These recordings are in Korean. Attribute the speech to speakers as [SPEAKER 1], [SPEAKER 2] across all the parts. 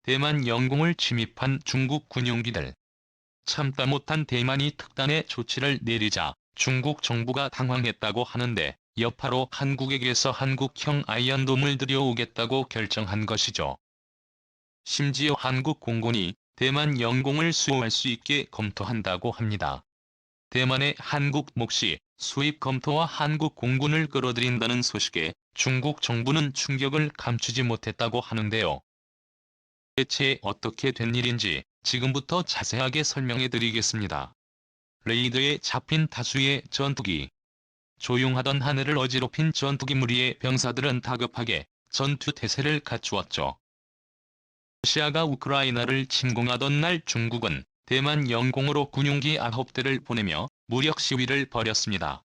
[SPEAKER 1] 대만 영공을 침입한 중국 군용기들. 참다 못한 대만이 특단의 조치를 내리자 중국 정부가 당황했다고 하는데 여파로 한국에게서 한국형 아이언돔을 들여오겠다고 결정한 것이죠. 심지어 한국 공군이 대만 영공을 수호할 수 있게 검토한다고 합니다. 대만의 한국 몫이 수입 검토와 한국 공군을 끌어들인다는 소식에 중국 정부는 충격을 감추지 못했다고 하는데요. 대체 어떻게 된 일인지 지금부터 자세하게 설명해 드리겠습니다. 레이더에 잡힌 다수의 전투기. 조용하던 하늘을 어지럽힌 전투기 무리의 병사들은 다급하게 전투 태세를 갖추었죠. 러시아가 우크라이나를 침공하던 날 중국은 대만 영공으로 군용기 9대를 보내며 무력 시위를 벌였습니다.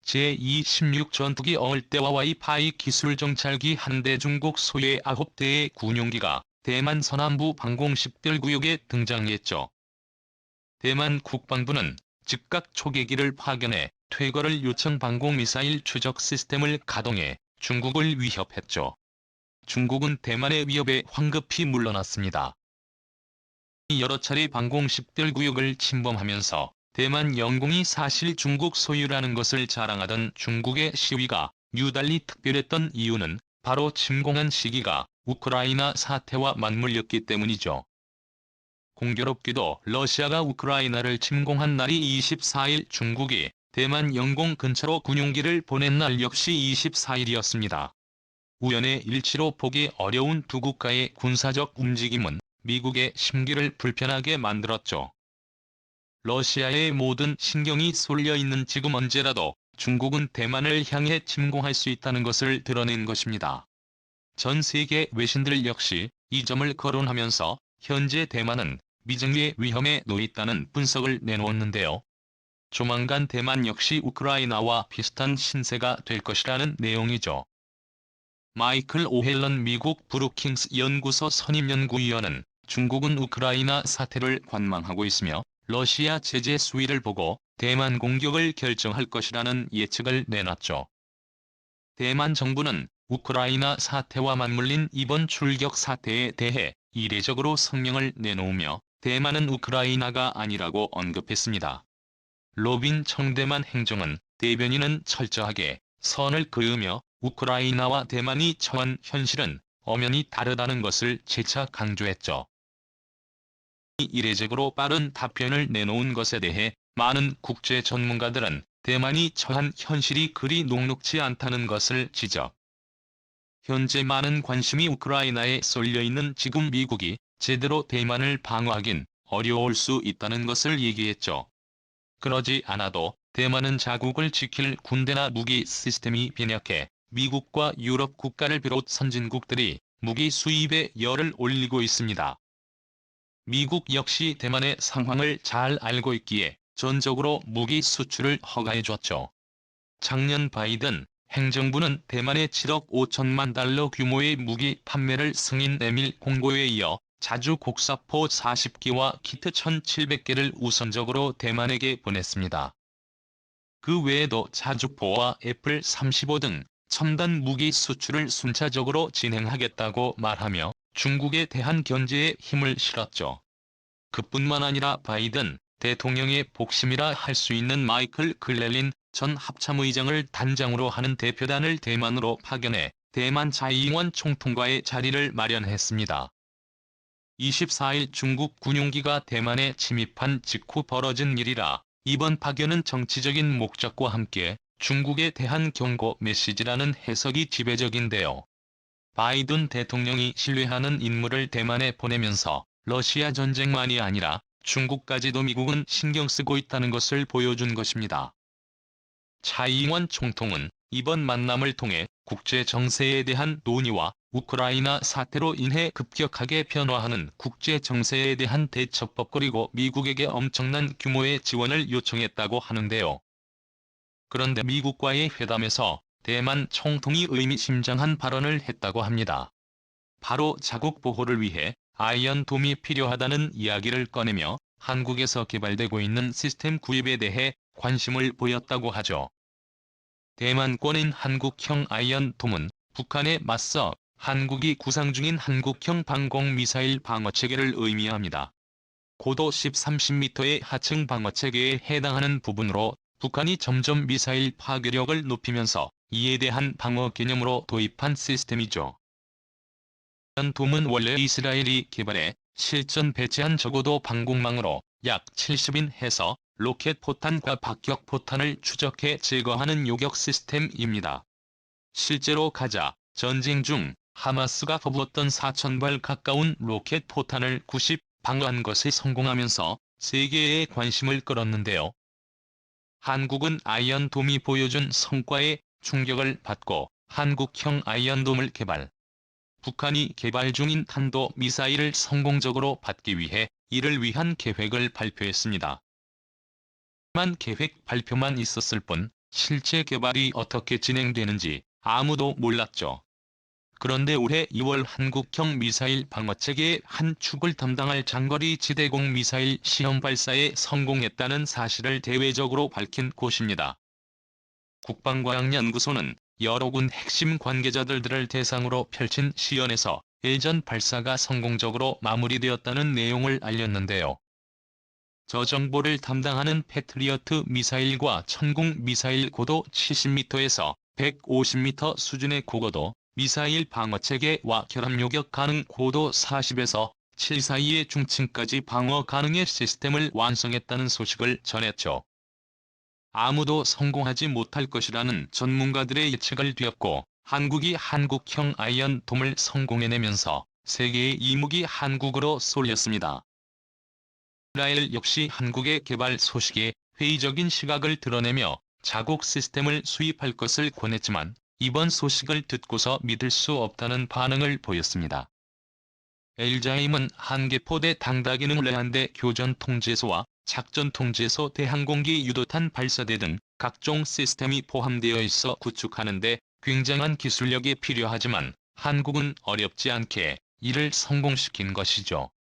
[SPEAKER 1] 제2-16 전투기 어을대와 와이파이 기술 정찰기 한 대 중국 소유의 9대의 군용기가 대만 서남부 방공식별구역에 등장했죠. 대만 국방부는 즉각 초계기를 파견해 퇴거를 요청 방공미사일 추적 시스템을 가동해 중국을 위협했죠. 중국은 대만의 위협에 황급히 물러났습니다. 여러 차례 방공식별구역을 침범하면서 대만 영공이 사실 중국 소유라는 것을 자랑하던 중국의 시위가 유달리 특별했던 이유는 바로 침공한 시기가 우크라이나 사태와 맞물렸기 때문이죠. 공교롭게도 러시아가 우크라이나를 침공한 날이 24일, 중국이 대만 영공 근처로 군용기를 보낸 날 역시 24일이었습니다. 우연의 일치로 보기 어려운 두 국가의 군사적 움직임은 미국의 심기를 불편하게 만들었죠. 러시아의 모든 신경이 쏠려 있는 지금 언제라도 중국은 대만을 향해 침공할 수 있다는 것을 드러낸 것입니다. 전 세계 외신들 역시 이 점을 거론하면서 현재 대만은 미증리의 위험에 놓였다는 분석을 내놓았는데요. 조만간 대만 역시 우크라이나와 비슷한 신세가 될 것이라는 내용이죠. 마이클 오헬런 미국 브루킹스 연구소 선임연구위원은 중국은 우크라이나 사태를 관망하고 있으며 러시아 제재 수위를 보고 대만 공격을 결정할 것이라는 예측을 내놨죠. 대만 정부는 우크라이나 사태와 맞물린 이번 출격 사태에 대해 이례적으로 성명을 내놓으며 대만은 우크라이나가 아니라고 언급했습니다. 로빈 청대만 행정은 대변인은 철저하게 선을 그으며 우크라이나와 대만이 처한 현실은 엄연히 다르다는 것을 재차 강조했죠. 이례적으로 빠른 답변을 내놓은 것에 대해 많은 국제 전문가들은 대만이 처한 현실이 그리 녹록지 않다는 것을 지적. 현재 많은 관심이 우크라이나에 쏠려 있는 지금 미국이 제대로 대만을 방어하긴 어려울 수 있다는 것을 얘기했죠. 그러지 않아도 대만은 자국을 지킬 군대나 무기 시스템이 빈약해 미국과 유럽 국가를 비롯 선진국들이 무기 수입에 열을 올리고 있습니다. 미국 역시 대만의 상황을 잘 알고 있기에 전적으로 무기 수출을 허가해줬죠. 작년 바이든 행정부는 대만에 7억 5천만 달러 규모의 무기 판매를 승인 내밀 공고에 이어 자주 곡사포 40기와 키트 1,700개를 우선적으로 대만에게 보냈습니다. 그 외에도 자주포와 애플 35 등 첨단 무기 수출을 순차적으로 진행하겠다고 말하며 중국에 대한 견제에 힘을 실었죠. 그뿐만 아니라 바이든 대통령의 복심이라 할 수 있는 마이클 글렐린 전 합참의장을 단장으로 하는 대표단을 대만으로 파견해 대만 자이잉원 총통과의 자리를 마련했습니다. 24일 중국 군용기가 대만에 침입한 직후 벌어진 일이라 이번 파견은 정치적인 목적과 함께 중국에 대한 경고 메시지라는 해석이 지배적인데요. 바이든 대통령이 신뢰하는 인물을 대만에 보내면서 러시아 전쟁만이 아니라 중국까지도 미국은 신경 쓰고 있다는 것을 보여준 것입니다. 차이잉원 총통은 이번 만남을 통해 국제 정세에 대한 논의와 우크라이나 사태로 인해 급격하게 변화하는 국제 정세에 대한 대처법 그리고 미국에게 엄청난 규모의 지원을 요청했다고 하는데요. 그런데 미국과의 회담에서 대만 총통이 의미심장한 발언을 했다고 합니다. 바로 자국 보호를 위해 아이언돔이 필요하다는 이야기를 꺼내며 한국에서 개발되고 있는 시스템 구입에 대해 관심을 보였다고 하죠. 대만권인 한국형 아이언돔은 북한에 맞서 한국이 구상 중인 한국형 방공미사일 방어체계를 의미합니다. 고도 10-30m의 하층 방어체계에 해당하는 부분으로 북한이 점점 미사일 파괴력을 높이면서 이에 대한 방어 개념으로 도입한 시스템이죠. 아이언돔은 원래 이스라엘이 개발해 실전 배치한 저고도 방공망으로 약 70인 해서 로켓 포탄과 박격 포탄을 추적해 제거하는 요격 시스템입니다. 실제로 가자 전쟁 중 하마스가 퍼부었던 4,000발 가까운 로켓 포탄을 90 방어한 것에 성공하면서 세계의 관심을 끌었는데요. 한국은 아이언돔이 보여준 성과에 충격을 받고 한국형 아이언돔을 개발. 북한이 개발 중인 탄도 미사일을 성공적으로 받기 위해 이를 위한 계획을 발표했습니다. 하지만 계획 발표만 있었을 뿐 실제 개발이 어떻게 진행되는지 아무도 몰랐죠. 그런데 올해 2월 한국형 미사일 방어체계의 한 축을 담당할 장거리 지대공 미사일 시험 발사에 성공했다는 사실을 대외적으로 밝힌 곳입니다. 국방과학연구소는 여러 군 핵심 관계자들을 대상으로 펼친 시연에서 일전 발사가 성공적으로 마무리되었다는 내용을 알렸는데요. 저 정보를 담당하는 패트리어트 미사일과 천궁 미사일 고도 70m에서 150m 수준의 고고도 미사일 방어체계와 결합 요격 가능 고도 40에서 7 사이의 중층까지 방어 가능의 시스템을 완성했다는 소식을 전했죠. 아무도 성공하지 못할 것이라는 전문가들의 예측을 뒤엎고 한국이 한국형 아이언돔을 성공해내면서 세계의 이목이 한국으로 쏠렸습니다. 이스라엘 역시 한국의 개발 소식에 회의적인 시각을 드러내며 자국 시스템을 수입할 것을 권했지만 이번 소식을 듣고서 믿을 수 없다는 반응을 보였습니다. 엘자임은 한개포대 당다기능 레한대 교전 통제소와 작전 통제소 대항공기 유도탄 발사대 등 각종 시스템이 포함되어 있어 구축하는 데 굉장한 기술력이 필요하지만 한국은 어렵지 않게 이를 성공시킨 것이죠.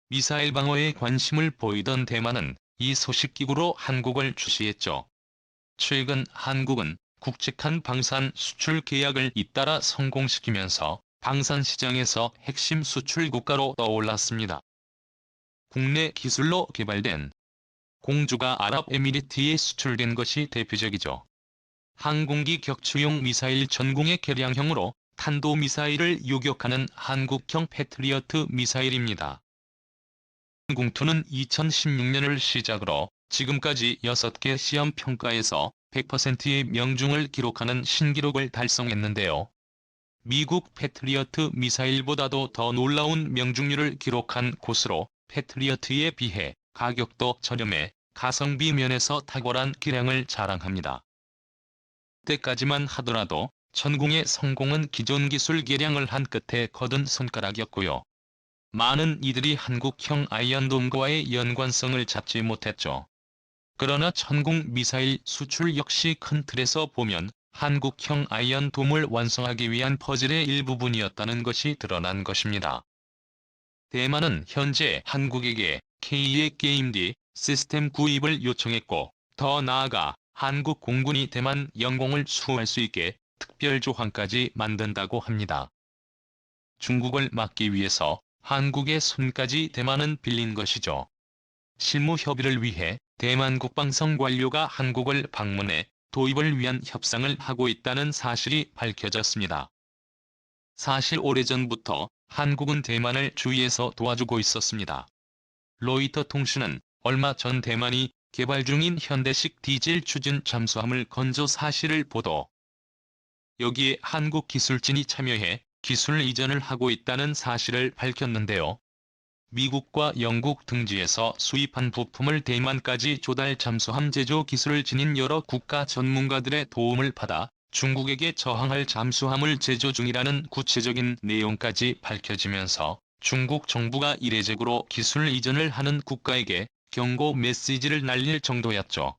[SPEAKER 1] 미사일 방어에 관심을 보이던 대만은 이 소식기구로 한국을 주시했죠. 최근 한국은 굵직한 방산 수출 계약을 잇따라 성공시키면서 방산 시장에서 핵심 수출 국가로 떠올랐습니다. 국내 기술로 개발된 공주가 아랍에미리트에 수출된 것이 대표적이죠. 항공기 격추용 미사일 전공의 개량형으로 탄도미사일을 요격하는 한국형 패트리어트 미사일입니다. 공투는 2016년을 시작으로 지금까지 6개 시험 평가에서 100%의 명중을 기록하는 신기록을 달성했는데요. 미국 패트리어트 미사일보다도 더 놀라운 명중률을 기록한 곳으로 패트리어트에 비해 가격도 저렴해 가성비 면에서 탁월한 기량을 자랑합니다. 때까지만 하더라도 천궁의 성공은 기존 기술 개량을 한 끝에 거둔 손가락이었고요. 많은 이들이 한국형 아이언돔과의 연관성을 잡지 못했죠. 그러나 천궁 미사일 수출 역시 큰 틀에서 보면 한국형 아이언돔을 완성하기 위한 퍼즐의 일부분이었다는 것이 드러난 것입니다. 대만은 현재 한국에게 K의 게임D 시스템 구입을 요청했고 더 나아가 한국 공군이 대만 영공을 수호할 수 있게 특별조항까지 만든다고 합니다. 중국을 막기 위해서 한국의 손까지 대만은 빌린 것이죠. 실무 협의를 위해 대만 국방성 관료가 한국을 방문해 도입을 위한 협상을 하고 있다는 사실이 밝혀졌습니다. 사실 오래전부터 한국은 대만을 주위에서 도와주고 있었습니다. 로이터 통신은 얼마 전 대만이 개발 중인 현대식 디젤 추진 잠수함을 건조 사실을 보도. 여기에 한국 기술진이 참여해 기술 이전을 하고 있다는 사실을 밝혔는데요. 미국과 영국 등지에서 수입한 부품을 대만까지 조달 잠수함 제조 기술을 지닌 여러 국가 전문가들의 도움을 받아 중국에게 저항할 잠수함을 제조 중이라는 구체적인 내용까지 밝혀지면서 중국 정부가 이례적으로 기술 이전을 하는 국가에게 경고 메시지를 날릴 정도였죠.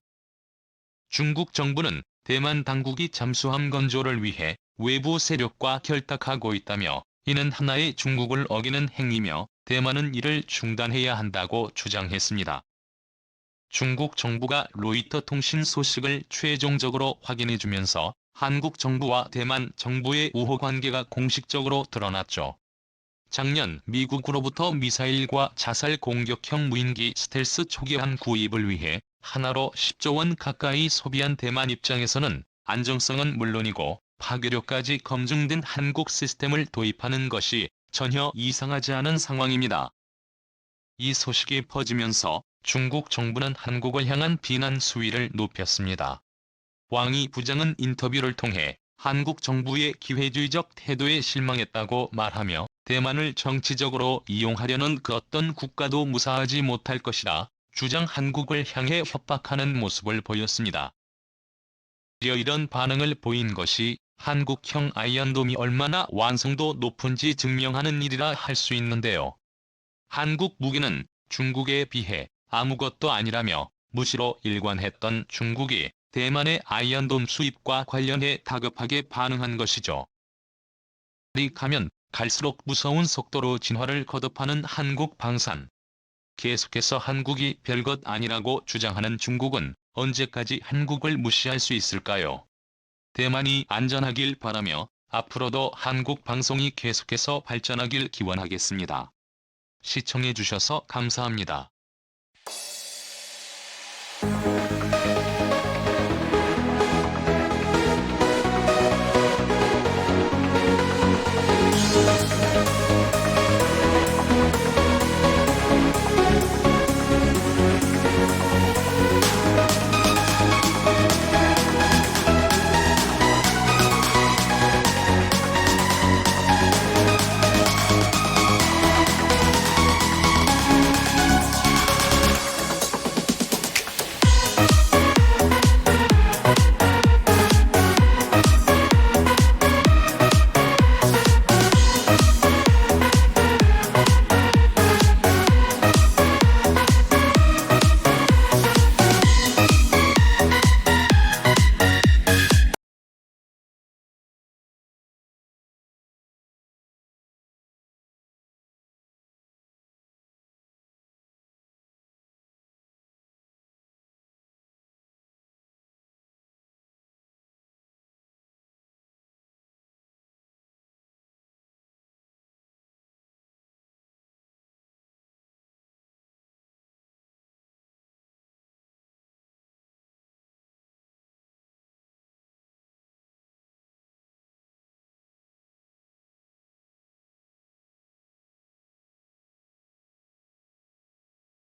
[SPEAKER 1] 중국 정부는 대만 당국이 잠수함 건조를 위해 외부 세력과 결탁하고 있다며 이는 하나의 중국을 어기는 행위며 대만은 이를 중단해야 한다고 주장했습니다. 중국 정부가 로이터 통신 소식을 최종적으로 확인해주면서 한국 정부와 대만 정부의 우호 관계가 공식적으로 드러났죠. 작년 미국으로부터 미사일과 자살 공격형 무인기 스텔스 초계함 구입을 위해 하나로 10조 원 가까이 소비한 대만 입장에서는 안정성은 물론이고 파괴력까지 검증된 한국 시스템을 도입하는 것이 전혀 이상하지 않은 상황입니다. 이 소식이 퍼지면서 중국 정부는 한국을 향한 비난 수위를 높였습니다. 왕이 부장은 인터뷰를 통해 한국 정부의 기회주의적 태도에 실망했다고 말하며 대만을 정치적으로 이용하려는 그 어떤 국가도 무사하지 못할 것이라 주장 한국을 향해 협박하는 모습을 보였습니다. 이런 반응을 보인 것이 한국형 아이언돔이 얼마나 완성도 높은지 증명하는 일이라 할 수 있는데요. 한국 무기는 중국에 비해 아무것도 아니라며 무시로 일관했던 중국이 대만의 아이언돔 수입과 관련해 다급하게 반응한 것이죠. 그리 가면 갈수록 무서운 속도로 진화를 거듭하는 한국 방산. 계속해서 한국이 별것 아니라고 주장하는 중국은 언제까지 한국을 무시할 수 있을까요? 대만이 안전하길 바라며 앞으로도 한국 방송이 계속해서 발전하길 기원하겠습니다. 시청해주셔서 감사합니다.